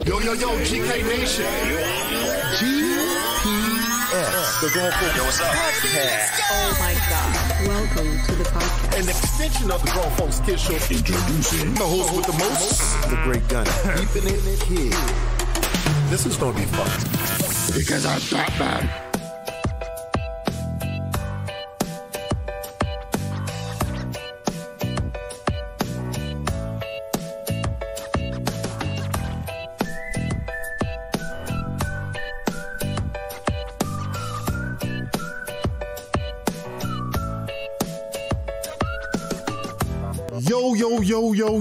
Yo, GK Nation. GPS. The Grown Folks Yo, what's up? Podcast. Oh my God. Welcome to the podcast. An extension of the Grown Folks Kids Show. Introducing the host with the most, the great gun. Keeping it kid. This is going to be fun. Because I'm Batman.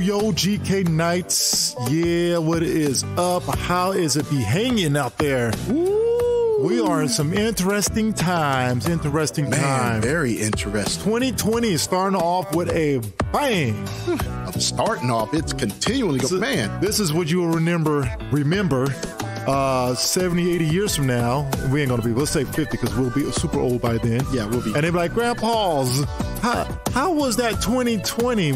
Yo, GK Knights. Yeah, what is up? How is it be hanging out there? Ooh. We are in some interesting times. Man, very interesting. 2020 is starting off with a bang. Starting off, it's continually going. Man, this is what you will remember 70, 80 years from now. We ain't going to be, let's say 50 because we'll be super old by then. Yeah, we'll be. And they'll be like, Grandpa's, how was that 2020?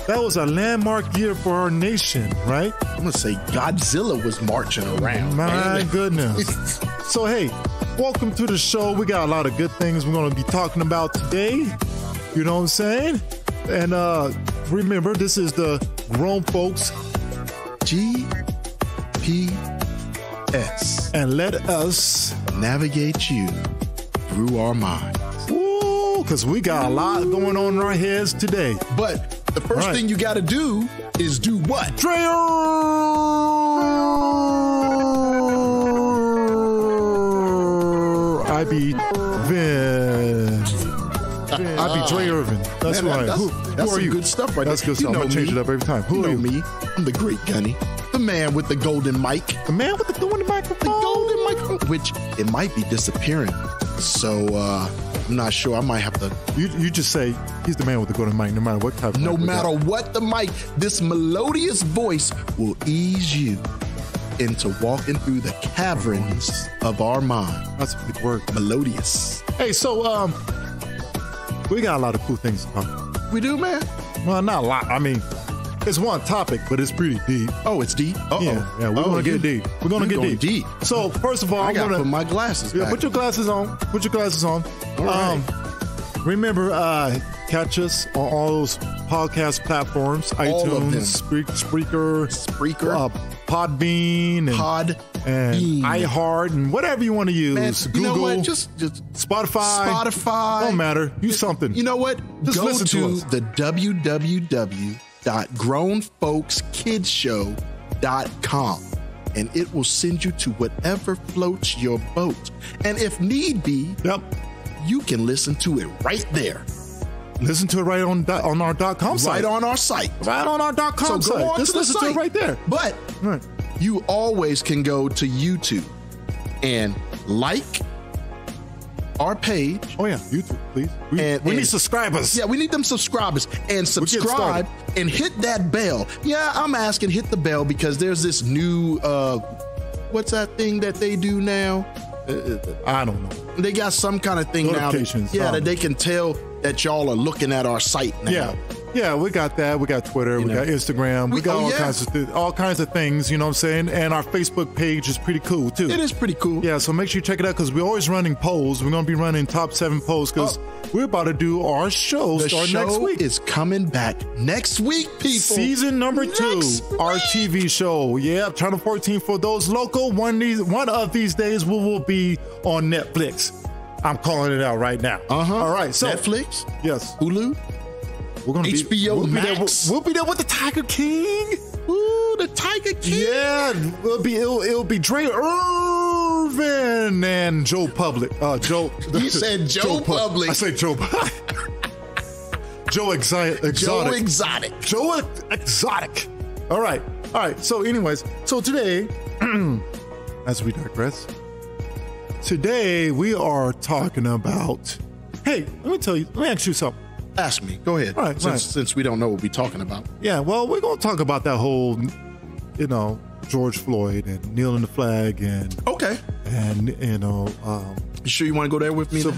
That was a landmark year for our nation, right? I'm going to say Godzilla was marching around. My goodness. So, hey, welcome to the show. We got a lot of good things we're going to be talking about today. You know what I'm saying? And remember, this is the Grown Folks GPS. And let us navigate you through our minds. Ooh, because we got a lot going on in our heads today. But the first thing you got to do is do what? I be Dre Irvin. That's right. Who are you? Good stuff, right? That's good stuff. I'm gonna change it up every time. Who are you? Me? I'm the Great Gunny, the man with the golden mic. The man with the golden microphone. The golden microphone, which it might be disappearing. So I'm not sure. I might have to. You just say he's the man with the golden mic, no matter what type of no matter what the mic, this melodious voice will ease you into walking through the caverns of our mind. That's a big word. Melodious. Hey, so we got a lot of cool things to talk about. We do, man? Well, not a lot. I mean, it's one topic, but it's pretty deep. Oh, it's deep? Uh-oh. Yeah, we're going to get deep. We're going to get deep. So, first of all, I got to put my glasses back. Put your glasses on. All right. Remember, catch us on all those podcast platforms. All iTunes, Spreaker, Podbean, and iHeart, and whatever you want to use. Man, Google, you know what? Just Spotify. Don't matter. Use something. You know what? Just go listen to us. The www.grownfolkskidshow.com, and it will send you to whatever floats your boat. And if need be, you can listen to it right there. Listen to it right on our .com site. Right on our site. Right on our .com so site. Go on Just to listen to it right there. But you always can go to YouTube and like our page. Oh, yeah. YouTube, please. We need subscribers. Yeah, we need them subscribers. And subscribe and hit that bell. Yeah, I'm asking, hit the bell because there's this new, what's that thing that they do now? I don't know. They got some kind of thing now. Yeah, that they can tell that y'all are looking at our site now. Yeah, we got that. We got Twitter. We got Instagram. We got all kinds of things, you know what I'm saying? And our Facebook page is pretty cool, too. It is pretty cool. Yeah, so make sure you check it out because we're always running polls. We're going to be running top 7 polls because we're about to do our show starting next week. The show is coming back next week, people. Season number 2, our TV show. Yeah, Channel 14 for those local. One of these days we will be on Netflix. I'm calling it out right now. All right, so Netflix? Yes. Hulu? We're gonna HBO Max. We'll be there with the Tiger King. Ooh, the Tiger King. Yeah, it'll be Dre Irvin and Joe Public. Joe. You said Joe Public. I said Joe. Joe Exotic. Joe Exotic. Joe Exotic. All right. So, anyways, today, as we digress, today we are talking about. Hey, let me ask you something. Ask me. Go ahead. All right, since we don't know what we're talking about. Yeah, well, we're going to talk about that whole, George Floyd and kneeling the flag and... Okay. And, you sure you want to go there with me? So,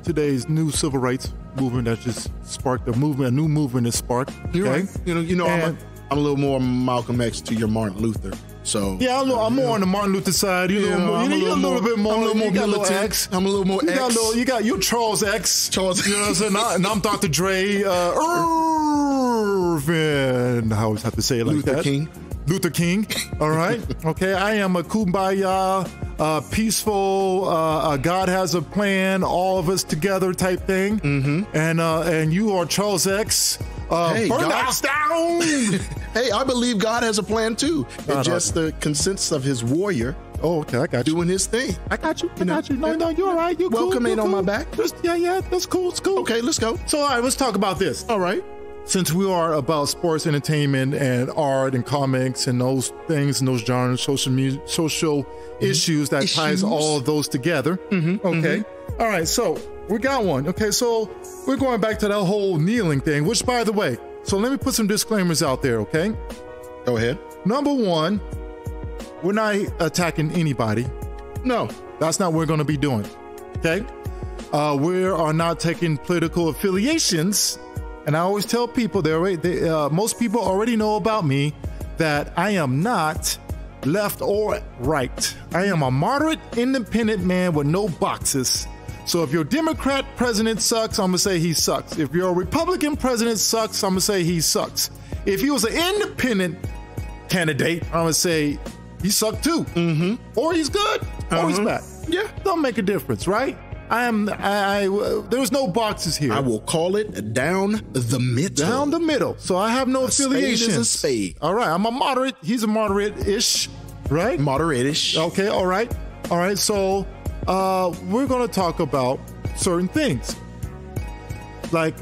today's new civil rights movement that just sparked a movement, a new movement is sparked. You're right. I'm a little more Malcolm X to your Martin Luther. So yeah, I'm more on the Martin Luther side. You're a little bit more. I'm a little more militant. X. I'm a little more X. You're Charles X. Charles. You know what I'm saying? And I'm Dr. Dre. Irvin. I always have to say it like Luther that. King. Luther King. All right. Okay. I am a kumbaya, peaceful. God has a plan. All of us together type thing. Mm-hmm. And you are Charles X. Hey, burn the house down. Hey, I believe God has a plan too. It's just the consensus of his warrior. Oh, okay, I got you. Doing his thing. I got you. No, you're all right. You're welcome cool. ain't on my back. Yeah, that's cool. It's cool. Okay, let's go. So, all right, let's talk about this. All right. Since we are about sports, entertainment, and art and comics and those things and those genres, social issues that ties all of those together. Mm-hmm. Okay. Mm-hmm. All right. So we got one. Okay. So we're going back to that whole kneeling thing, which, by the way, so let me put some disclaimers out there. Okay. Go ahead. Number one, we're not attacking anybody. No, that's not what we're going to be doing. Okay. We are not taking political affiliations. And I always tell people, most people already know about me that I am not left or right. I am a moderate, independent man with no boxes. So if your Democrat president sucks, I'm going to say he sucks. If your Republican president sucks, I'm going to say he sucks. If he was an independent candidate, I'm going to say he sucked too. Mm-hmm. Or he's good, or he's bad. Yeah, don't make a difference, right? There's no boxes here. I will call it down the middle. Down the middle. So I have no affiliations. Spade is a spade. All right. I'm a moderate. He's a moderate-ish, right? Moderate-ish. Okay. All right. All right. So we're going to talk about certain things. Like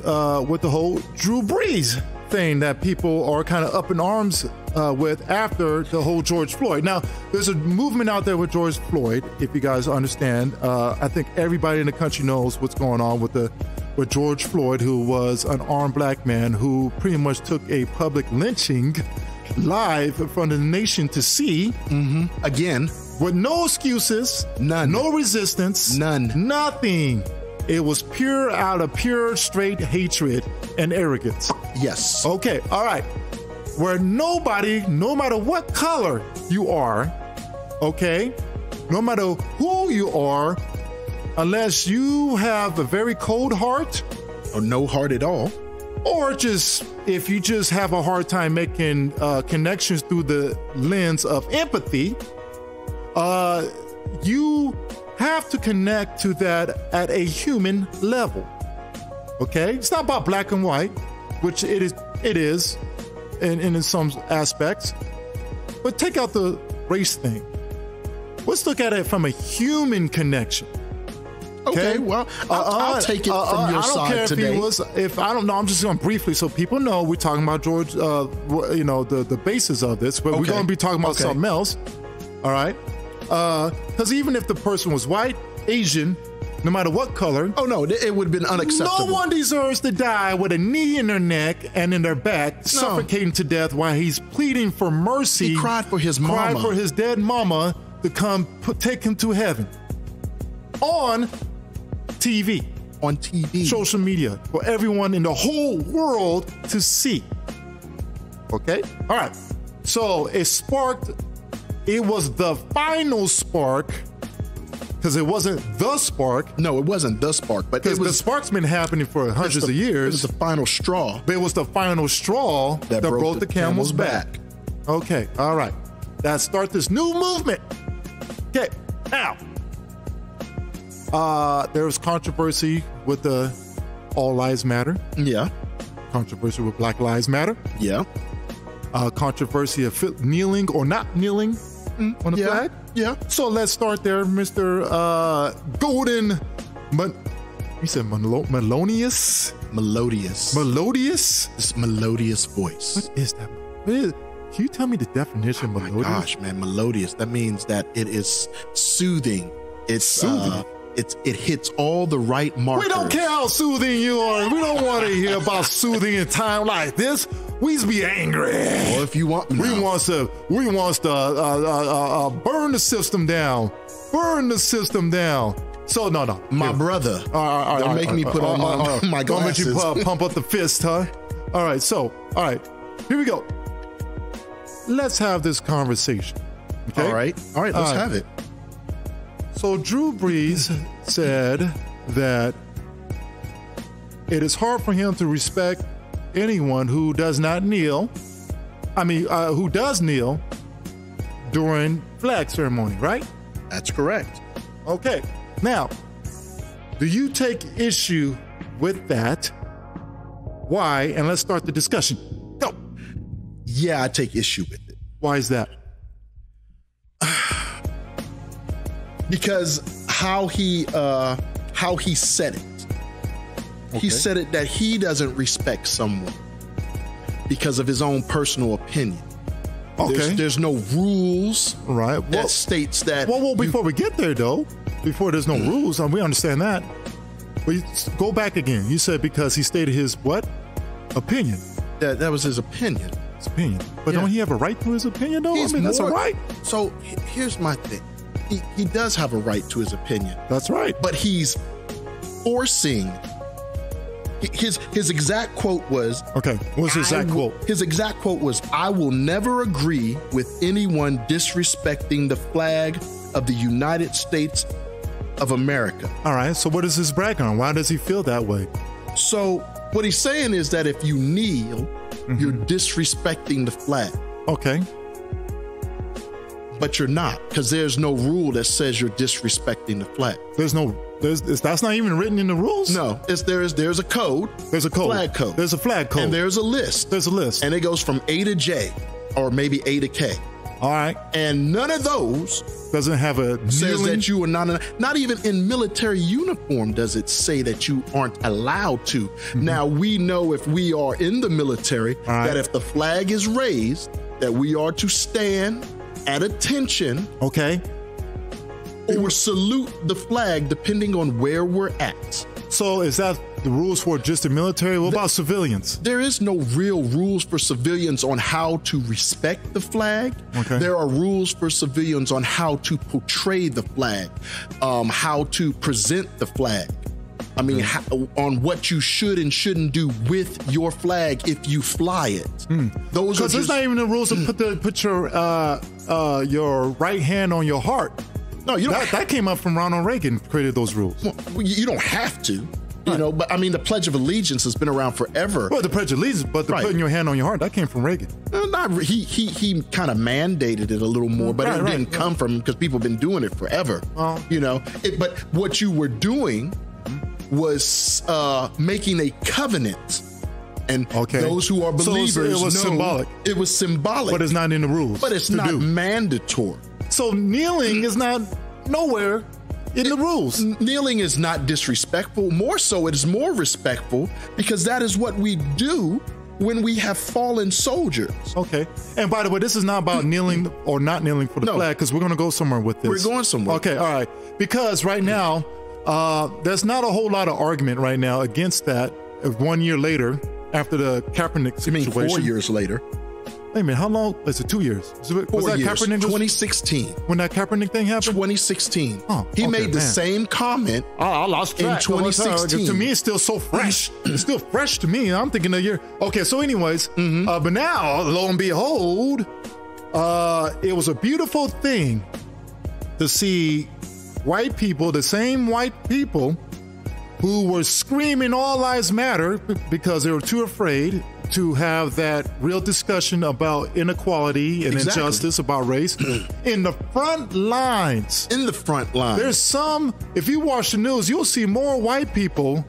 with the whole Drew Brees thing that people are kind of up in arms with after the whole George Floyd. Now, there's a movement out there with George Floyd, if you guys understand. I think everybody in the country knows what's going on with George Floyd, who was an armed black man who pretty much took a public lynching live in front of the nation to see. Mm-hmm. Again. With no excuses. None. No resistance. None. Nothing. It was out of pure, straight hatred and arrogance. Yes. Okay. All right. Where nobody, no matter what color you are, okay, no matter who you are, unless you have a very cold heart, or no heart at all, or just if you just have a hard time making connections through the lens of empathy, you have to connect to that at a human level. Okay, it's not about black and white, which it is. In some aspects, but take out the race thing. Let's look at it from a human connection. Okay, well, I'll take it from your side today. If I don't know, I'm just going to briefly so people know we're talking about George, the basis of this, but we're going to be talking about something else. All right, because even if the person was white, Asian, no matter what color. Oh, no, it would have been unacceptable. No one deserves to die with a knee in their neck and in their back, suffocating to death while he's pleading for mercy. He cried for his mama. Cried for his dead mama to come take him to heaven. On TV. On TV. Social media. For everyone in the whole world to see. Okay? All right. So it was the final spark. Because it wasn't the spark. No, it wasn't the spark. But because the spark's been happening for hundreds of years. It was the final straw. But it was the final straw that broke the camel's back. Okay, all right. Let's start this new movement. Okay, now. There was controversy with the All Lives Matter. Yeah. Controversy with Black Lives Matter. Yeah. Controversy of kneeling or not kneeling on the flag. Yeah. So let's start there, Mr. Golden. You said melodious? Melodious. Melodious? This melodious voice. What is that? Can you tell me the definition of melodious? My gosh, man, melodious. That means that it is soothing. It's soothing. It hits all the right markers. We don't care how soothing you are. We don't want to hear about soothing in time like this. We's be angry. Or if you want, we wants to burn the system down. Burn the system down. So no. My brother. Don't make me put on my glasses. Don't make you pump up the fist, huh? All right. So, all right. Here we go. Let's have this conversation. Okay. All right. Let's have it. So Drew Brees said that it is hard for him to respect anyone who does not kneel. Who does kneel during flag ceremony, right? That's correct. Okay. Now, do you take issue with that? Why? And let's start the discussion. Go. Yeah, I take issue with it. Why is that? Because how he said it. Okay. He said it that he doesn't respect someone because of his own personal opinion. Okay. There's no rules that states that. Well, before we get there, though, before there's no rules, we understand that. But go back again. You said because he stated his what? Opinion. That was his opinion. His opinion. But don't he have a right to his opinion, though? That's a right. So here's my thing. He does have a right to his opinion. That's right. But he's forcing. His exact quote was. Okay. What's his exact quote? His exact quote was, "I will never agree with anyone disrespecting the flag of the United States of America." All right. So what is his background? Why does he feel that way? So what he's saying is that if you kneel, you're disrespecting the flag. Okay. But you're not, because there's no rule that says you're disrespecting the flag. That's not even written in the rules? No, there's a code. There's a code. Flag code. There's a flag code. And there's a list. There's a list. And it goes from A to J, or maybe A to K. All right. And none of those doesn't have a says that you are not even in military uniform does it say that you aren't allowed to. Now, we know if we are in the military that if the flag is raised, that we are to stand at attention. Okay. Or salute the flag depending on where we're at. So is that the rules for just the military? What about civilians? There is no real rules for civilians on how to respect the flag. Okay. There are rules for civilians on how to portray the flag, how to present the flag. On what you should and shouldn't do with your flag if you fly it. Those are because there's not even the rules to put your right hand on your heart. No, you don't. That came up from Ronald Reagan, created those rules. Well, you don't have to, but the Pledge of Allegiance has been around forever. Well, the Pledge of Allegiance, but putting your hand on your heart, that came from Reagan. He kind of mandated it a little more, but it didn't come from him because people have been doing it forever. But what you were doing was making a covenant. And those who are believers it was symbolic. It was symbolic. But it's not in the rules. But it's not mandatory. So kneeling is not nowhere in the rules. Kneeling is not disrespectful. More so, it is more respectful because that is what we do when we have fallen soldiers. Okay. And by the way, this is not about kneeling or not kneeling for the flag because we're going to go somewhere with this. We're going somewhere. Okay. All right. Because right now, there's not a whole lot of argument right now against that 1 year later after the Kaepernick situation. You mean 4 years later? Wait a minute, how long? Is it 2 years? Was that 4 years. Kaepernick? 2016. When that Kaepernick thing happened? 2016. He made the same comment I lost track. in 2016. To me, it's still so fresh. It's still fresh to me. I'm thinking a year. Okay, so anyways, but now, lo and behold, it was a beautiful thing to see white people, the same white people who were screaming all lives matter because they were too afraid to have that real discussion about inequality and injustice, about race, in the front lines. In the front lines. There's if you watch the news, you'll see more white people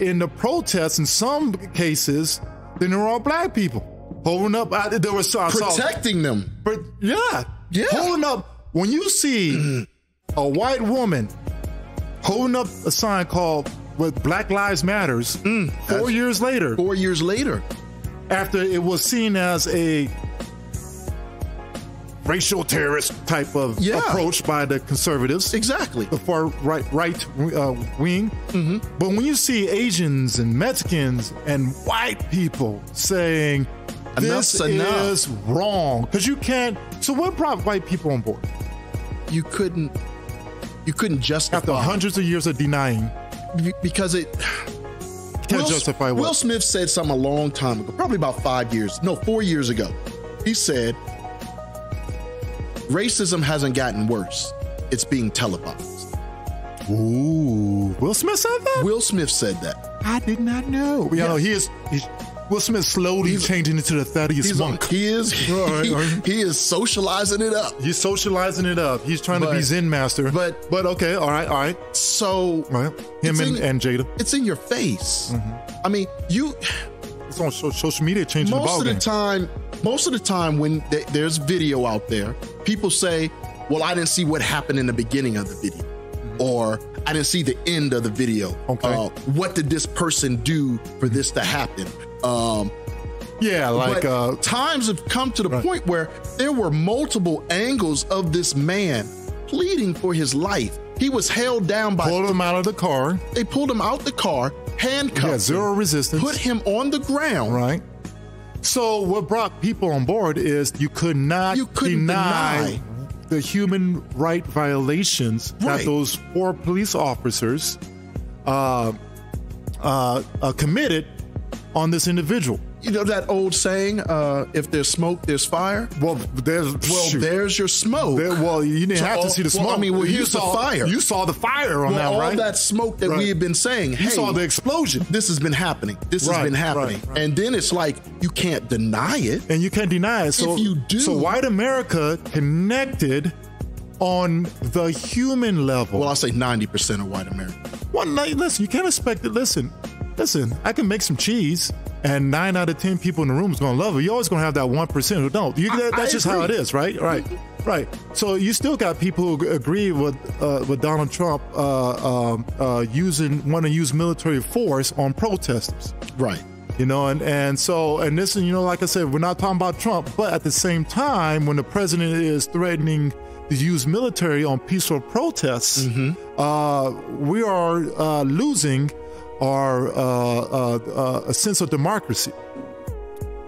in the protests in some cases than there are black people. Holding up, protecting them. But yeah. Holding up, when you see a white woman holding up a sign called Black Lives Matters 4 years later. 4 years later. After it was seen as a racial terrorist type of approach by the conservatives. Exactly. The far right wing. But when you see Asians and Mexicans and white people saying, this is wrong, because you can't. So what brought white people on board? You couldn't justify. After hundreds of years of denying. Because it can't justify what? Will Smith said something a long time ago, probably about 4 years ago. He said, racism hasn't gotten worse. It's being televised. Ooh, Will Smith said that? Will Smith said that. I did not know. You know, he's Will Smith slowly changing into the Thaddeus Monk. He is socializing it up. He's socializing it up. He's trying to be Zen master. But okay, all right. So him and Jada. It's in your face. I mean, it's on social media changing the ballgame. Most of the time when there's video out there, people say, well, I didn't see what happened in the beginning of the video. Or I didn't see the end of the video. Okay. What did this person do for this to happen? Times have come to the point where there were multiple angles of this man pleading for his life. He was held down by... Pulled him out of the car. They pulled him out the car, handcuffed him. Zero resistance. Put him on the ground. Right. So what brought people on board is you couldn't deny the human right violations that those 4 police officers committed on this individual. You know that old saying, if there's smoke, there's fire? There's your smoke. You didn't have to see the smoke. Here's the fire. You saw the fire on that, right? All that smoke that we have been saying, you saw the explosion. This has been happening. This has been happening. Right. And then it's like, you can't deny it. And you can't deny it. So, if you do. So white America connected on the human level. Well, I'll say 90% of white America. Well, listen, you can't expect it. Listen, I can make some cheese and 9 out of 10 people in the room is going to love it. You're always going to have that 1% who don't. That's just how it is, right? Right. So you still got people who agree with Donald Trump want to use military force on protesters. Right. And this, like I said, we're not talking about Trump, but at the same time, when the president is threatening to use military on peaceful protests, we are losing our a sense of democracy.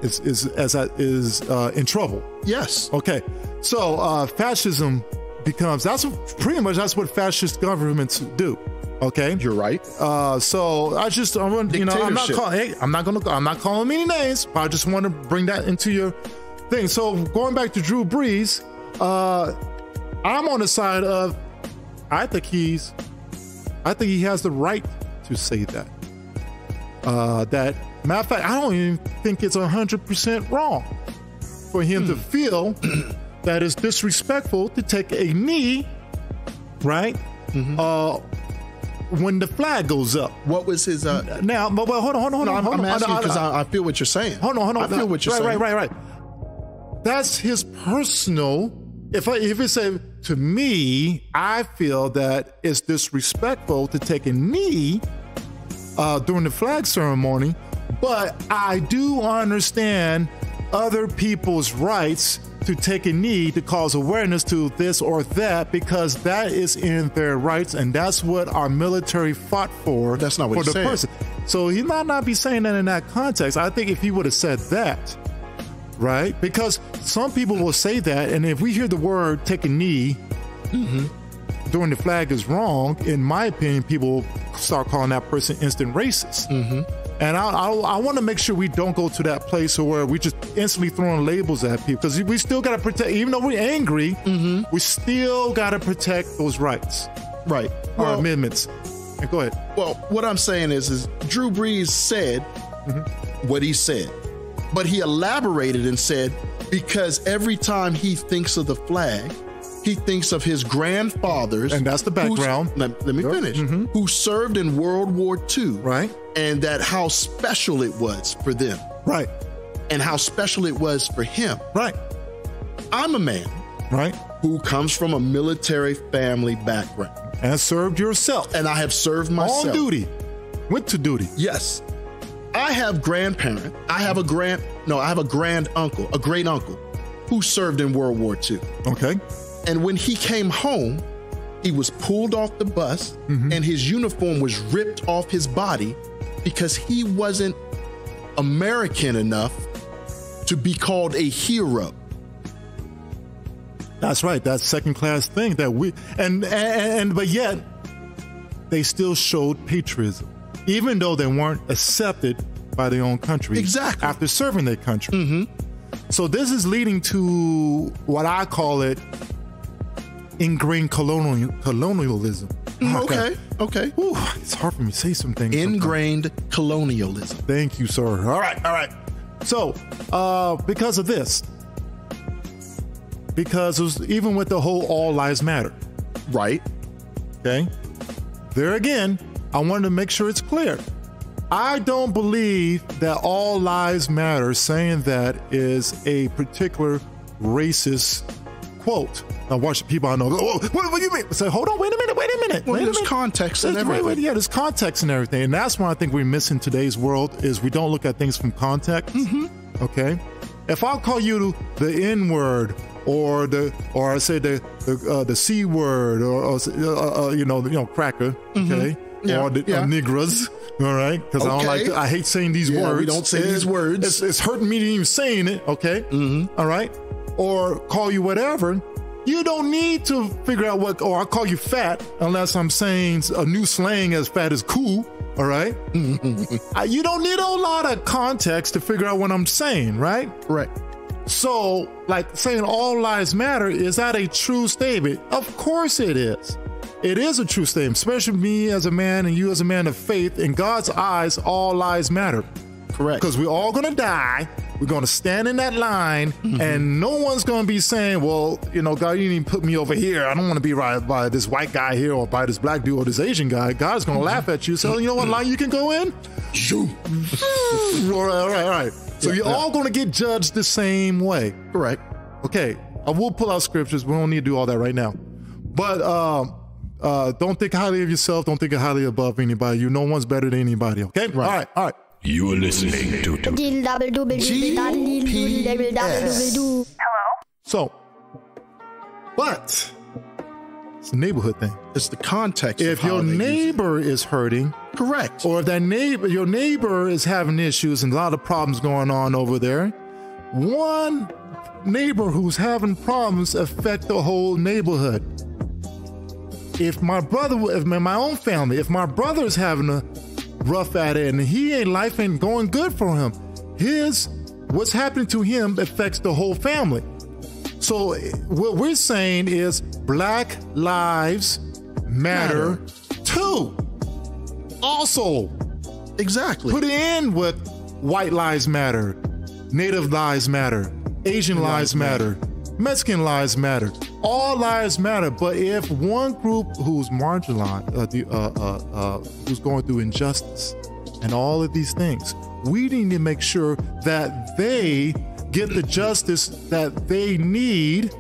Is in trouble. Yes. Okay. So fascism becomes that's what fascist governments do. Okay. You're right. I'm not calling any names, but I just want to bring that into your thing. So going back to Drew Brees, I'm on the side of I think he has the right to say that. That matter of fact, I don't even think it's 100% wrong for him to feel that it's disrespectful to take a knee, right? When the flag goes up. What was his? Now, but hold on. I'm asking because I feel what you're saying. Hold on. I feel what you're saying. Right. That's his personal. If it said to me, I feel that it's disrespectful to take a knee during the flag ceremony, but I do understand other people's rights to take a knee to cause awareness to this or that, because that is in their rights, and that's what our military fought for. That's not what he's saying. Person. So he might not be saying that in that context. I think if he would have said that, right? Because some people will say that, and if we hear the word take a knee during the flag is wrong, in my opinion, people start calling that person instant racist. And I want to make sure we don't go to that place where we just instantly throwing labels at people, because we still got to protect, even though we're angry, we still got to protect those rights, right? Our amendments. And go ahead. Well, what I'm saying is Drew Brees said what he said, but he elaborated and said, because every time he thinks of the flag, he thinks of his grandfathers. And that's the background. Let me finish. Who served in World War II. Right. And that how special it was for them. Right. And how special it was for him. Right. I'm a man. Right. Who comes from a military family background. And served yourself. And I have served myself. On duty. Went to duty. Yes. I have grandparent. I have a great uncle who served in World War II. Okay. And when he came home, he was pulled off the bus and his uniform was ripped off his body because he wasn't American enough to be called a hero. That's right. That's second-class thing that we but yet they still showed patriotism, even though they weren't accepted by their own country. Exactly. After serving their country. So this is leading to what I call it ingrained colonialism. Okay. Ooh, it's hard for me to say some things. Ingrained colonialism. Thank you, sir. All right. So, because of this, because it was, even with the whole all lives matter. Right. Okay. There again, I wanted to make sure it's clear. I don't believe that all lives matter saying that is a particular racist quote. Now watch the people I know go, oh, what do you mean? Say, hold on, wait a minute. Well, there's context and everything. Yeah, there's context and everything. And that's what I think we miss in today's world is we don't look at things from context. Mm-hmm. Okay. If I call you the N-word or I say the C word or cracker, okay, or niggas, all right, because I don't like I hate saying these words. We don't say these words. It's hurting me to even saying it, okay, all right, or call you whatever. You don't need to figure out what, or I call you fat unless I'm saying a new slang as fat is cool, all right? You don't need a lot of context to figure out what I'm saying, right? Right. So, like saying all lives matter, is that a true statement? Of course it is. It is a true statement, especially me as a man and you as a man of faith. In God's eyes, all lives matter. Correct. Because we're all going to die. We're going to stand in that line, and no one's going to be saying, well, God, you didn't even put me over here. I don't want to be right by this white guy here or by this black dude or this Asian guy. God's going to laugh at you. So, you know what line you can go in? All right. So you're all going to get judged the same way. Correct. Okay. I will pull out scriptures. We don't need to do all that right now. But don't think highly of yourself. Don't think highly above anybody. No one's better than anybody. Okay? Right. All right. You are listening to Hello? So, but it's a neighborhood thing. It's the context. If your neighbor is hurting, correct, or if your neighbor is having issues and a lot of problems going on over there, one neighbor who's having problems affect the whole neighborhood. If my brother's having a rough at it and life ain't going good for him, what's happening to him affects the whole family. So what we're saying is Black lives matter too. Also, exactly. Put it in with white lives matter, Native lives matter, Asian lives matter, Mexican lives matter. All lives matter. But if one group who's marginalized, who's going through injustice and all of these things, we need to make sure that they get the justice that they need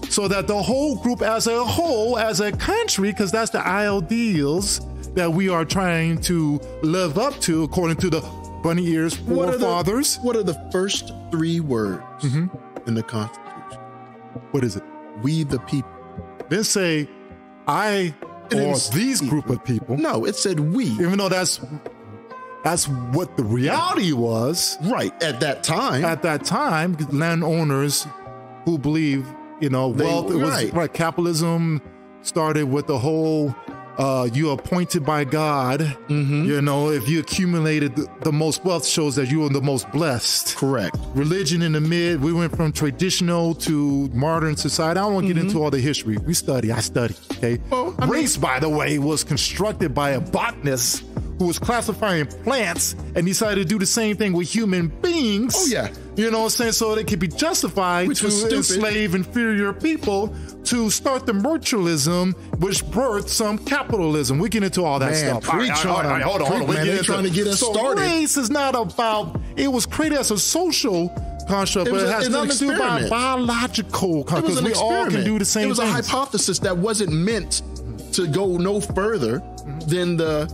so that the whole group as a whole, as a country, because that's the ideals that we are trying to live up to according to the bunny ears forefathers. What are the first three words in the Constitution? What is it? We the people. Then say, I or these group of people. No, it said we. Even though that's what the reality was. Right. At that time, landowners who believe, wealth, it was right. Capitalism started with the whole, you're appointed by God. If you accumulated the most wealth shows that you are the most blessed. Correct. Religion in the mid, we went from traditional to modern society. I don't want to get into all the history. I study, okay? Well, race, by the way, was constructed by a botanist who was classifying plants and decided to do the same thing with human beings. Oh, yeah. You know what I'm saying? So it could be justified to enslave inferior people to start the mercantilism, which birthed some capitalism. We get into all that stuff. Hold on. They're trying to get us started. Race is not about, it was created as a social construct, but it has nothing to do with biological construct, because we all can do the same thing. It was a hypothesis that wasn't meant to go no further than the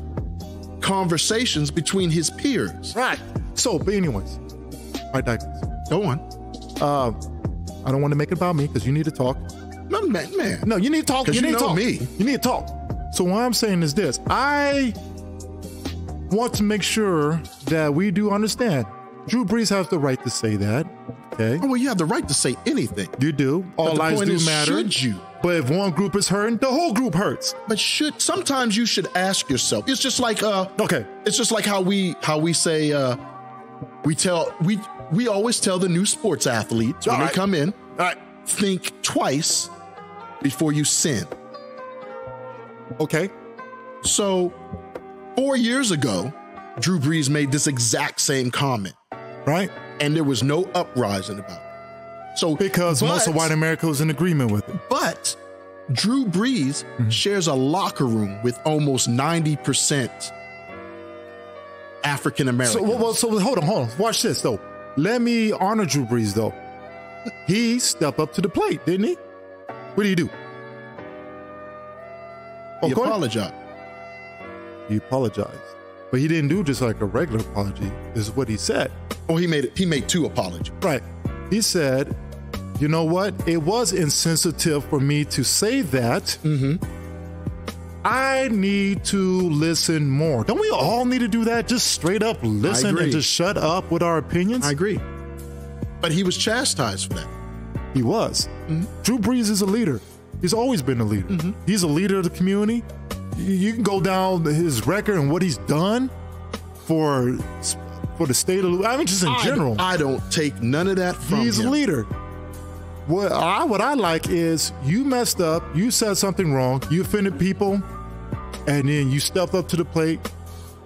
conversations between his peers. Right. So, but anyways, I digress. Go on. I don't want to make it about me because you need to talk. No, man. No, you need to talk. You need to talk. Me. You need to talk. So what I'm saying is this. I want to make sure that we do understand. Drew Brees has the right to say that. Okay. Oh, well, you have the right to say anything. You do. All lives do matter. Should you? But if one group is hurting, the whole group hurts. But sometimes you should ask yourself. It's just like okay. It's just like how we say we we always tell the new sports athletes when they come in, think twice before you sin. Okay. So 4 years ago, Drew Brees made this exact same comment. Right. And there was no uprising about it. So because most of white America was in agreement with it. But Drew Brees shares a locker room with almost 90% African Americans. So hold on. Watch this, though. Let me honor Drew Brees, though. He stepped up to the plate, didn't he? What did he do? He apologized. He apologized. But he didn't do just like a regular apology, is what he said. Oh, he made two apologies. Right. He said, you know what? It was insensitive for me to say that. I need to listen more. Don't we all need to do that? Just straight up listen and just shut up with our opinions? I agree. But he was chastised for that. He was. Drew Brees is a leader. He's always been a leader. He's a leader of the community. You can go down his record and what he's done for the state of, I mean, just in general. I don't take none of that from him. He's a leader. What I like is you messed up, you said something wrong, you offended people, and then you stepped up to the plate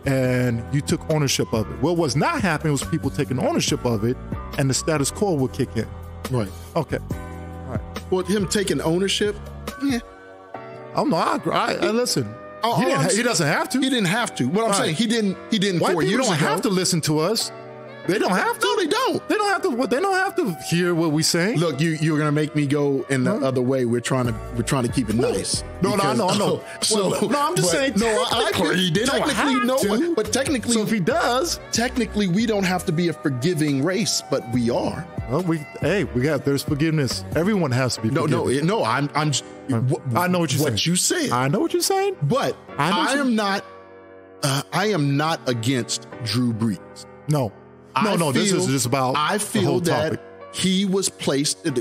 and you took ownership of it. What was not happening was people taking ownership of it and the status quo would kick in. Right. Okay. All right. Well, him taking ownership, yeah. Oh no, I listen. He doesn't have to. He didn't have to. What I'm saying, he didn't. White 4 years people ago. don't have to listen to us. They don't have to. No, they don't. They don't have to. They don't have to hear what we say. Look, you're gonna make me go in the other way. We're trying to keep it nice. No, I know. I'm just saying. No, I agree. They don't have to. But technically, so if he does, technically, we don't have to be a forgiving race, but we are. Well, there's forgiveness. Everyone has to be forgiven. No. I know what you're saying. What you said. I know what you're saying. But I am not against Drew Brees. No. This is just about I feel that he was placed, the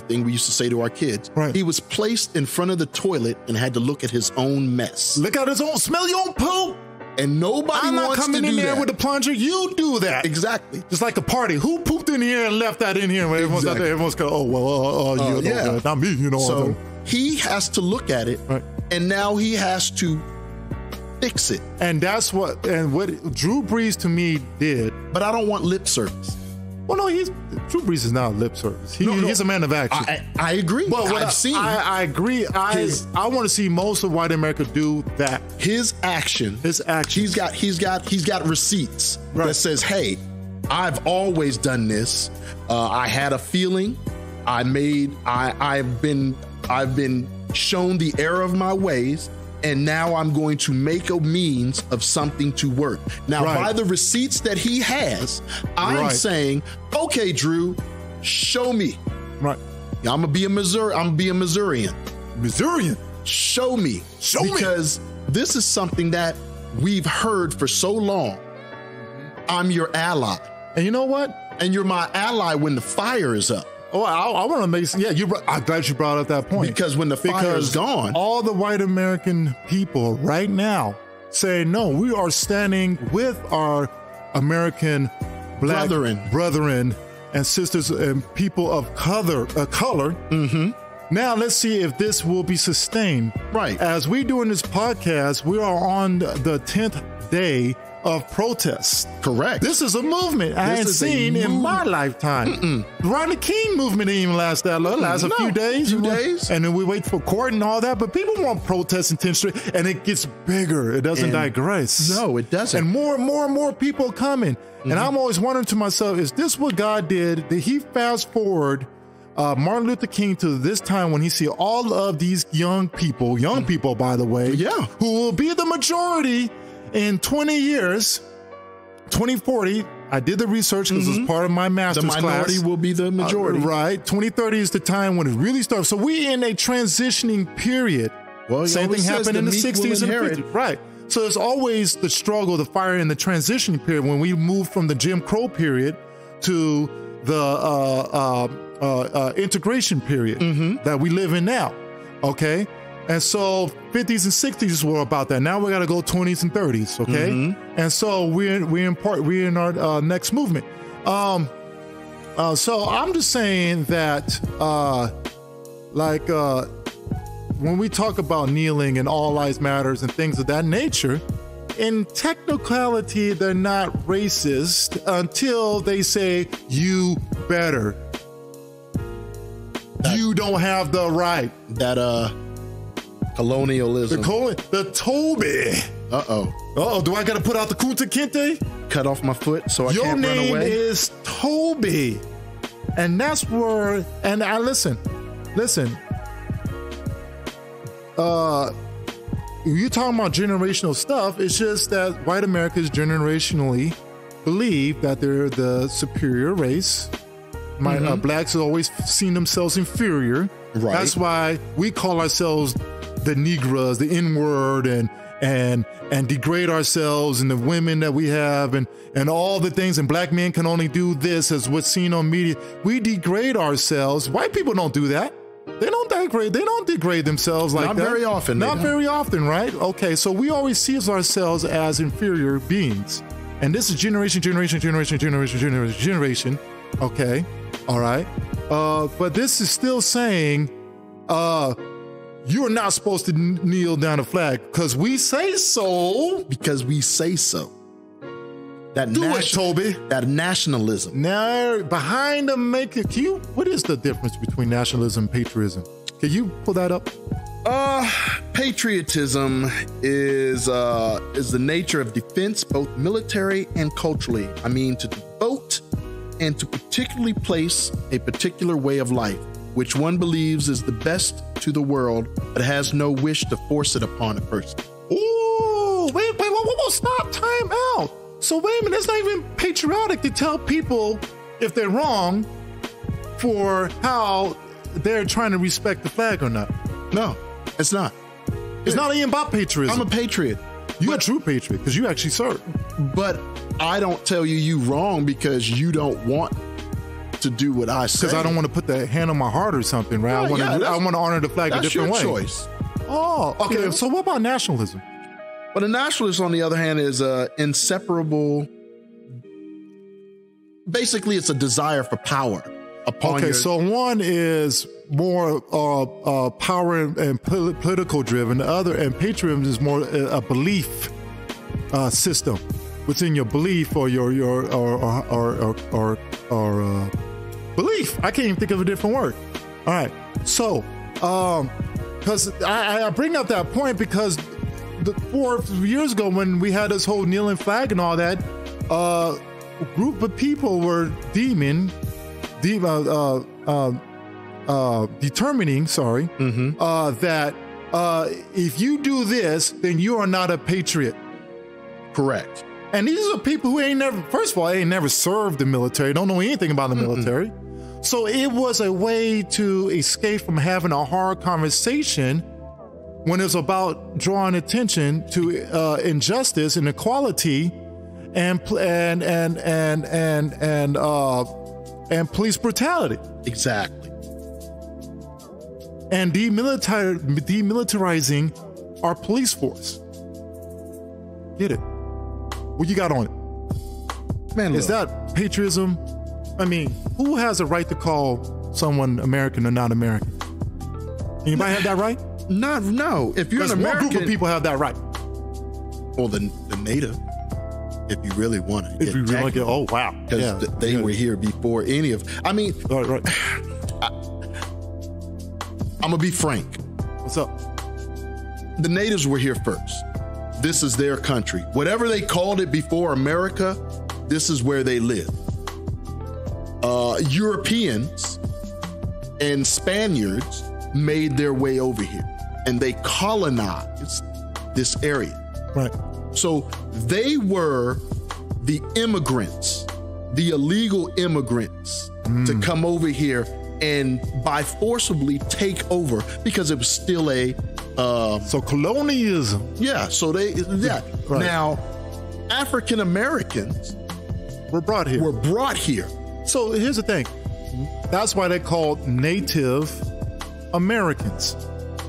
thing we used to say to our kids. Right. He was placed in front of the toilet and had to look at his own mess. Look at his own, smell your own poop. And nobody I'm not wants coming to in do there that. with a plunger. You do that. Exactly. Just like the party. Who pooped in here and left that in here? When everyone's out there, everyone's going, not me, So he has to look at it, right. And now he has to fix it. And that's what Drew Brees to me did. But I don't want lip service. Well, no, Drew Brees is not lip service. He's a man of action. I agree. But I agree. I want to see most of white America do that. His action. He's got receipts that says, "Hey, I've always done this. I had a feeling. I've been shown the error of my ways." And now I'm going to make a means of something to work. Now, by the receipts that he has, I'm saying, okay, Drew, show me. Right. I'm gonna be a Missourian. Missourian. Show me. Because this is something that we've heard for so long. I'm your ally. And you know what? And you're my ally when the fire is up. Oh, I want to make I'm glad you brought up that point. Because when the fire is gone, all the white American people right now say, no, we are standing with our American black brethren and sisters and people of color. Now let's see if this will be sustained. Right. As we doing this podcast, we are on the 10th day of protests. Correct. This is a movement I hadn't seen in my lifetime. Rodney King movement didn't even last that long. It lasts a few days. And then we wait for court and all that. But people want protests in 10th Street, and it gets bigger. It doesn't digress. No, it doesn't. And more people are coming. And I'm always wondering to myself, is this what God did? Did he fast forward Martin Luther King to this time when he see all of these young people, by the way, who will be the majority in 20 years, 2040, I did the research because it was part of my master's class. The minority will be the majority. Right. 2030 is the time when it really starts. So we in a transitioning period. Well, same thing happened in the 60s and the 50s. Right. So it's always the struggle, the fire in the transition period when we move from the Jim Crow period to the integration period that we live in now. Okay. And so 50s and 60s were about that. Now we got to go 20s and 30s, okay? And so we're in our next movement. So I'm just saying that, when we talk about kneeling and all lives matters and things of that nature, in technicality, they're not racist until they say you better. You don't have the right. That colonialism. The Toby. Uh-oh, do I got to put out the Kunta Kinte? Cut off my foot so I can't run away? Your name is Toby. And that's where, and I listen. You're talking about generational stuff. It's just that white Americans generationally believe that they're the superior race. Blacks have always seen themselves inferior. Right. That's why we call ourselves the Negras, the N-word, and degrade ourselves and the women that we have and all the things. And black men can only do this as what's seen on media. We degrade ourselves. White people don't do that. They don't degrade themselves like that. Not very often. Not very often, right? Okay, so we always see ourselves as inferior beings. And this is generation. Okay, all right. But this is still saying you're not supposed to kneel down a flag because we say so. Because we say so. Toby. That nationalism. Now, behind the what is the difference between nationalism and patriotism? Can you pull that up? Patriotism is the nature of defense, both military and culturally. I mean, to devote and to particularly place a particular way of life, which one believes is the best to the world, but has no wish to force it upon a person. Ooh, wait, stop, time out. So wait a minute, it's not even patriotic to tell people if they're wrong for how they're trying to respect the flag or not. No, it's not. It's not even about patriotism. I'm a patriot. You're a true patriot because you actually serve. But I don't tell you wrong because you don't want to do what I say. Because I don't want to put the hand on my heart or something, right? I want to honor the flag a different way. That's your choice. Oh, okay. Yeah. So what about nationalism? But a nationalist, on the other hand, is inseparable. Basically, it's a desire for power. So one is more power and political driven. The other, and patriotism, is more a belief system within your belief or your belief. I can't even think of a different word. All right. So, because I bring up that point because 4 years ago when we had this whole kneeling flag and all that, a group of people were determining, that if you do this, then you are not a patriot. Correct. And these are people who ain't never served the military, don't know anything about the military. So it was a way to escape from having a hard conversation when it's about drawing attention to injustice, inequality, and police brutality. Exactly. And demilitarizing our police force. Get it? What you got on it? Man, is that patriotism? I mean, who has a right to call someone American or not American? Anybody have that right? No. If you're an American, one group of people have that right. Well, the native, if you really want to. If you really want to get, oh wow, because they were here before any of. I mean, right. I'm gonna be frank. What's up? The natives were here first. This is their country. Whatever they called it before America, this is where they live. Europeans and Spaniards made their way over here and they colonized this area. Right. So they were the immigrants, the illegal immigrants to come over here and by forcibly take over because it was still a so colonialism. Yeah. So right. Now, African Americans were brought here. So here's the thing. That's why they're called Native Americans,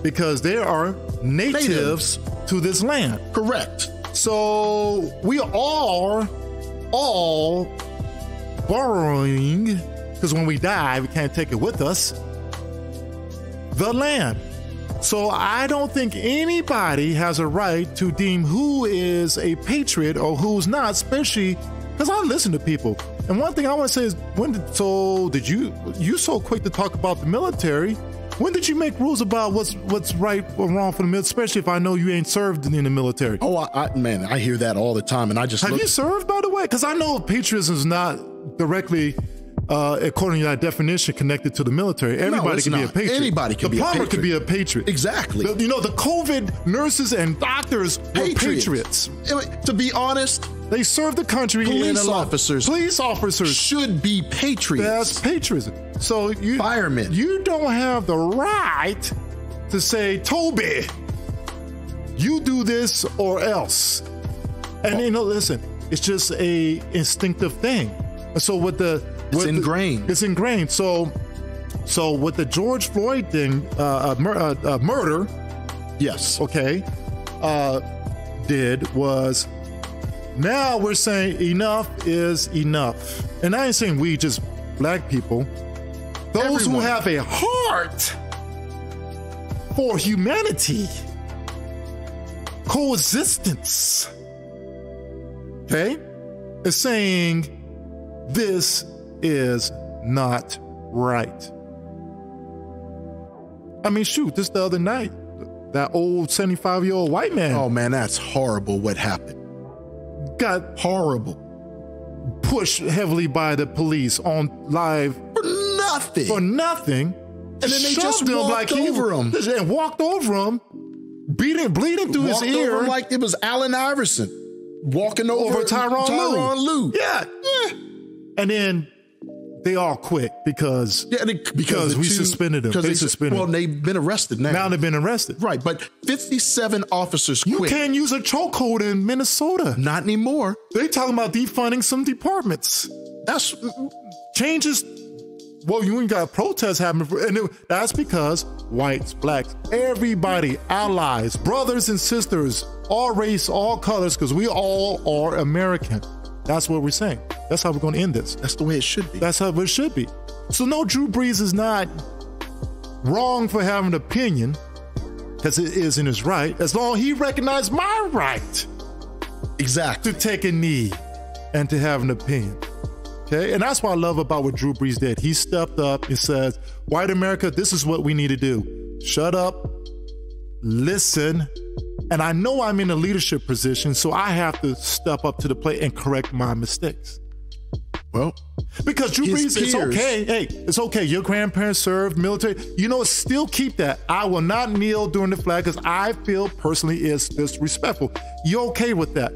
because they are natives to this land. Correct. So we are all borrowing because when we die, we can't take it with us. The land. So I don't think anybody has a right to deem who is a patriot or who's not, especially because I listen to people. And one thing I want to say is, you so quick to talk about the military. When did you make rules about what's right or wrong for the military, especially if I know you ain't served in the military? Oh, man, I hear that all the time, and I just have you served, by the way? Because I know patriotism is not directly, according to that definition, connected to the military. Everybody can be a patriot. Anybody can be a patriot. The plumber could be a patriot. Exactly. The COVID nurses and doctors were patriots. To be honest, they served the country. Police officers should be patriots. That's patriotism. So firemen. You don't have the right to say, Toby, you do this or else. And listen, it's just a instinctive thing. So it's ingrained. It's ingrained. So with the George Floyd thing, murder, yes, okay, did was, now we're saying enough is enough. And I ain't saying we, just black people. Those who have a heart for humanity, coexistence, okay, is saying this is not right. I mean, shoot, just the other night, that old 75-year-old white man. Oh, man, that's horrible what happened. Got horrible. Pushed heavily by the police on live. For nothing. And then they just walked over him. And walked over him, bleeding through his ear. Over like it was Allen Iverson walking over Tyronn Lue. Yeah. And then they all quit because we suspended them. They suspended them. Well, they've been arrested now. Now they've been arrested. Right, but 57 officers quit. You can't use a chokehold in Minnesota. Not anymore. They talking about defunding some departments. That's changes. Well, you ain't got protests happening, and that's because whites, blacks, everybody, allies, brothers and sisters, all race, all colors, because we all are American. That's what we're saying. That's how we're going to end this. That's the way it should be. That's how it should be. So no, Drew Brees is not wrong for having an opinion, because it isn't his right, as long as he recognized my right. Exactly. To take a knee and to have an opinion. Okay, and that's what I love about what Drew Brees did. He stepped up and says, white America, this is what we need to do. Shut up, listen, and I know I'm in a leadership position, so I have to step up to the plate and correct my mistakes. Well, because Drew Brees, it's okay. Hey, it's okay. Your grandparents served military. Still keep that. I will not kneel during the flag because I feel personally it's disrespectful. You're okay with that.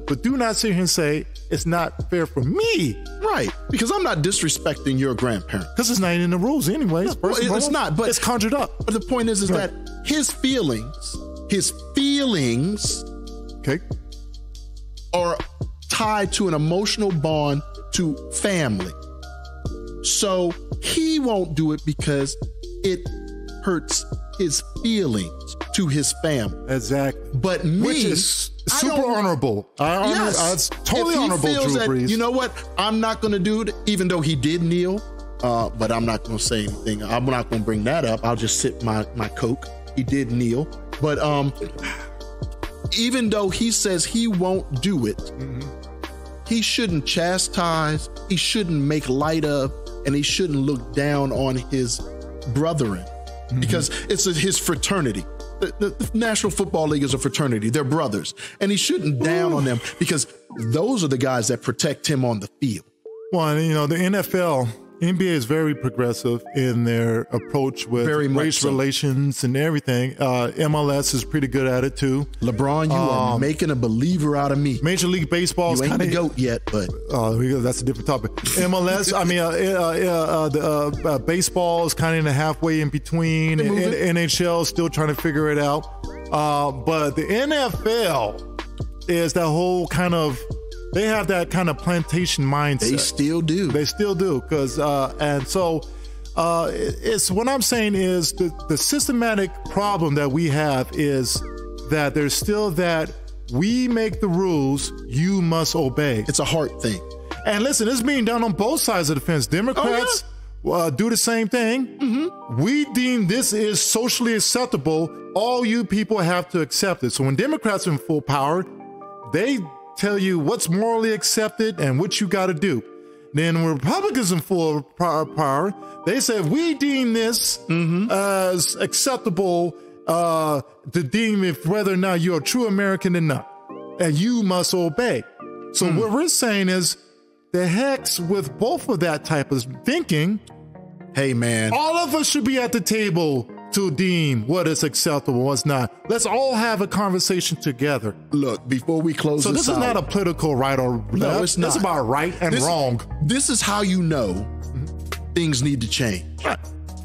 But do not sit here and say it's not fair for me. Right. Because I'm not disrespecting your grandparent. Because it's not in the rules anyways. It's not, but it's conjured up. But the point is that his feelings, okay, are tied to an emotional bond to family. So he won't do it because it hurts his feelings to his family. Exactly. But me, which is super honorable. It's totally honorable, Drew Brees. You know what? I'm not going to do it, even though he did kneel. But I'm not going to say anything. I'm not going to bring that up. I'll just sip my Coke. He did kneel. But even though he says he won't do it, he shouldn't chastise, he shouldn't make light of, and he shouldn't look down on his brethren because it's his fraternity. The National Football League is a fraternity. They're brothers. And he shouldn't down on them because those are the guys that protect him on the field. Well, the NFL, NBA is very progressive in their approach with race relations and everything. MLS is pretty good at it too. LeBron, you are making a believer out of me. Major League Baseball is kind of the GOAT yet, but that's a different topic. MLS, baseball is kind of in the halfway in between. NHL is still trying to figure it out. But the NFL is that whole kind of. They have that kind of plantation mindset. They still do. They still do. Because, it's what I'm saying is the systematic problem that we have is that there's still that we make the rules, you must obey. It's a heart thing. And listen, this is being done on both sides of the fence. Democrats do the same thing. Mm-hmm. We deem this is socially acceptable. All you people have to accept it. So when Democrats are in full power, they tell you what's morally accepted and what you got to do. Then when Republicans in full power, they say we deem this as acceptable to deem if whether or not you're a true American or not, and you must obey. So what we're saying is the heck's with both of that type of thinking. Hey, man. All of us should be at the table to deem what is acceptable, what's not. Let's all have a conversation together. Look, before we close this out. is not a political right or left. No, it's not. It's about right and wrong. This is how you know things need to change. Right.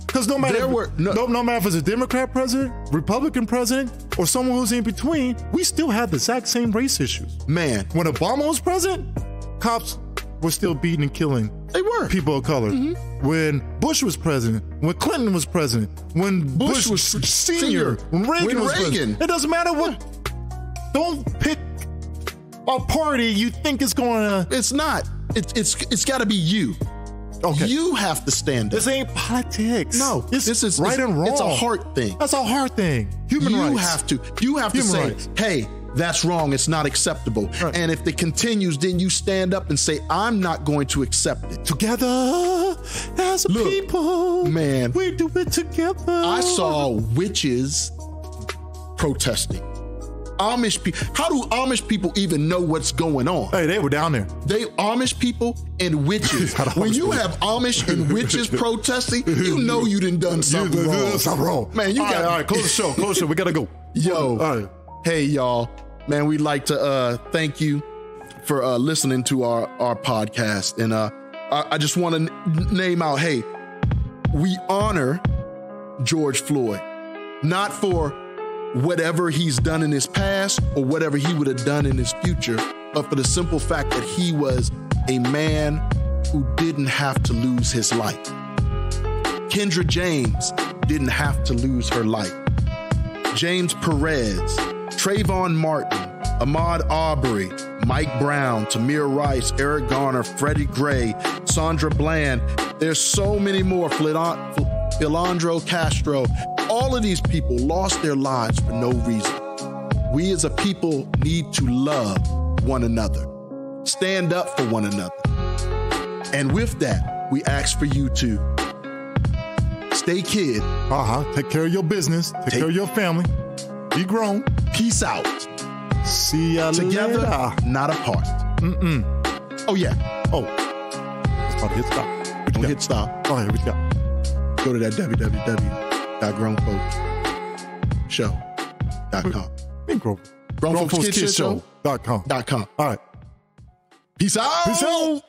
Because no matter if it's a Democrat president, Republican president, or someone who's in between, we still have the exact same race issues. Man. When Obama was president, cops were still beating and killing people of color. Mm-hmm. When Bush was president, when Clinton was president, when Bush was senior, when Reagan was president. It doesn't matter what. Don't pick a party you think is going to. It's not. It's got to be you. Okay. You have to stand up. This ain't politics. No, this is right and wrong. It's a heart thing. That's a heart thing. Human rights. You have to say, hey, that's wrong. It's not acceptable. Right. And if it continues, then you stand up and say, I'm not going to accept it. Together as a people, man, we do it together. I saw witches protesting. Amish people. How do Amish people even know what's going on? Hey, they were down there. They Amish people and witches. When you have Amish and witches protesting, you know you done something wrong. Something wrong. Man, all right, close the show. Close the show. We gotta go. Yo. All right. Hey, y'all. Man, we'd like to thank you for listening to our podcast. And I just want to name out, hey, we honor George Floyd, not for whatever he's done in his past or whatever he would have done in his future, but for the simple fact that he was a man who didn't have to lose his life. Kendra James didn't have to lose her life. James Perez, Trayvon Martin, Ahmaud Arbery, Mike Brown, Tamir Rice, Eric Garner, Freddie Gray, Sandra Bland. There's so many more. Philandro Castro. All of these people lost their lives for no reason. We as a people need to love one another, stand up for one another. And with that, we ask for you to stay kid. Take care of your business. Take care of your family. Be grown. Peace out. See ya together, later. Not apart. Oh, yeah. Oh. Let's probably hit stop. Don't hit stop. Oh, here we go. Go to that www.grownfolkshow.com. Grownfolkskidsshow.com. All right. Peace out. Peace out.